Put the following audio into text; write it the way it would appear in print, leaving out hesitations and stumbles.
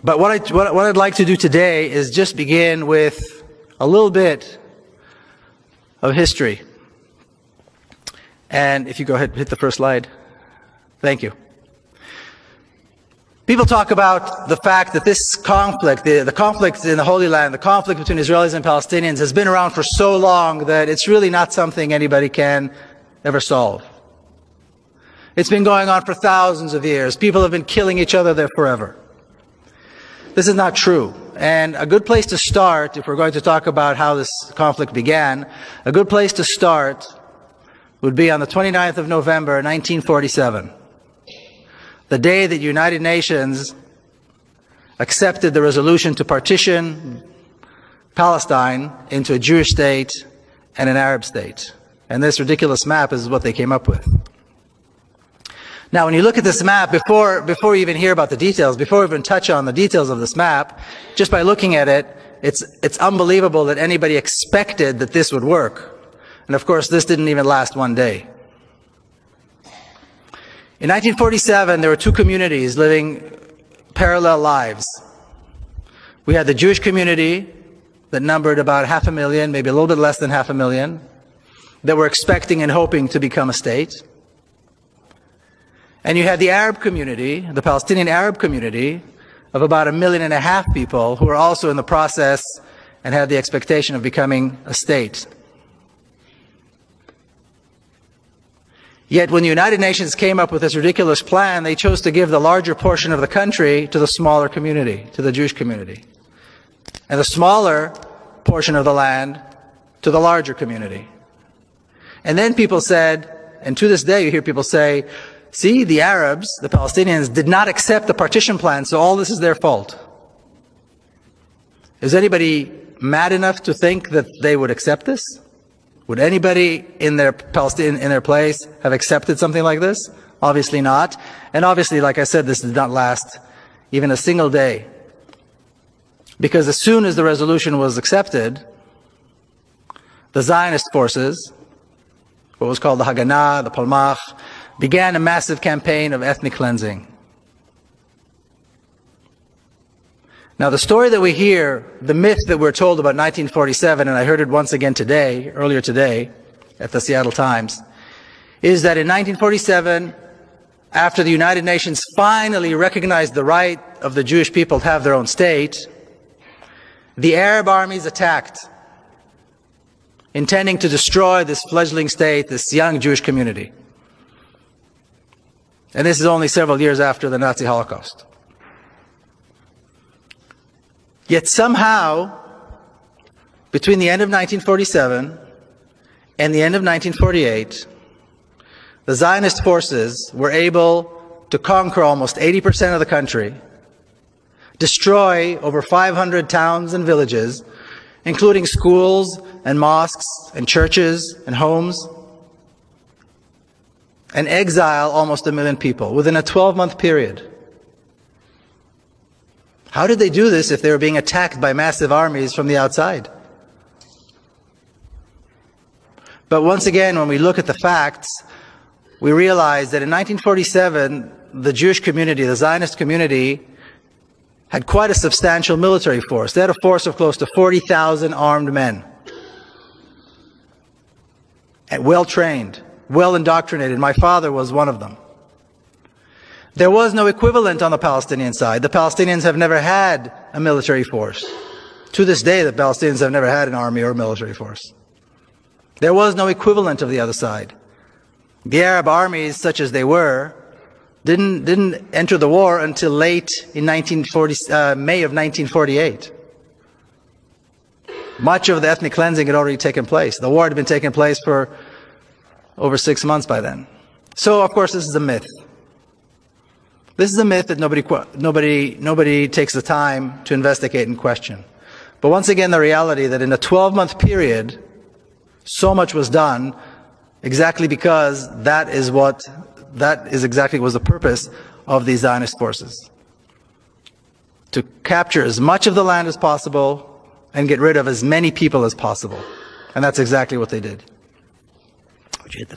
But what I'd like to do today is just begin with a little bit of history. And if you go ahead and hit the first slide. Thank you. People talk about the fact that this conflict, the conflict in the Holy Land, the conflict between Israelis and Palestinians has been around for so long that it's really not something anybody can ever solve. It's been going on for thousands of years. People have been killing each other there forever. This is not true. And a good place to start, if we're going to talk about how this conflict began, a good place to start would be on the 29th of November, 1947. The day that the United Nations accepted the resolution to partition Palestine into a Jewish state and an Arab state. And this ridiculous map is what they came up with. Now, when you look at this map, before you even hear about the details, before we even touch on the details of this map, just by looking at it, it's unbelievable that anybody expected that this would work. And of course, this didn't even last one day. In 1947, there were two communities living parallel lives. We had the Jewish community that numbered about 500,000, maybe a little bit less than 500,000, that were expecting and hoping to become a state. And you had the Arab community, the Palestinian Arab community, of about 1.5 million people who were also in the process and had the expectation of becoming a state. Yet when the United Nations came up with this ridiculous plan, they chose to give the larger portion of the country to the smaller community, to the Jewish community, and the smaller portion of the land to the larger community. And then people said, and to this day you hear people say, see, the Arabs, the Palestinians, did not accept the partition plan, so all this is their fault. Is anybody mad enough to think that they would accept this? Would anybody in their place have accepted something like this? Obviously not. And obviously, like I said, this did not last even a single day. Because as soon as the resolution was accepted, the Zionist forces, what was called the Haganah, the Palmach, began a massive campaign of ethnic cleansing. Now, the story that we hear, the myth that we're told about 1947, and I heard it once again today, earlier today, at the Seattle Times, is that in 1947, after the United Nations finally recognized the right of the Jewish people to have their own state, the Arab armies attacked, intending to destroy this fledgling state, this young Jewish community. And this is only several years after the Nazi Holocaust. Yet somehow, between the end of 1947 and the end of 1948, the Zionist forces were able to conquer almost 80% of the country, destroy over 500 towns and villages, including schools and mosques and churches and homes, and exile almost 1 million people within a 12-month period. How did they do this if they were being attacked by massive armies from the outside? But once again, when we look at the facts, we realize that in 1947, the Jewish community, the Zionist community, had quite a substantial military force. They had a force of close to 40,000 armed men. And well-trained, well-indoctrinated. My father was one of them. There was no equivalent on the Palestinian side. The Palestinians have never had a military force. To this day, the Palestinians have never had an army or a military force. There was no equivalent of the other side. The Arab armies, such as they were, didn't enter the war until late in May of 1948. Much of the ethnic cleansing had already taken place. The war had been taking place for over 6 months by then. So, of course, this is a myth. This is a myth that nobody takes the time to investigate and question. But once again, the reality that in a 12-month period, so much was done exactly because that is exactly was the purpose of these Zionist forces. To capture as much of the land as possible and get rid of as many people as possible. And that's exactly what they did. Would you hit the next?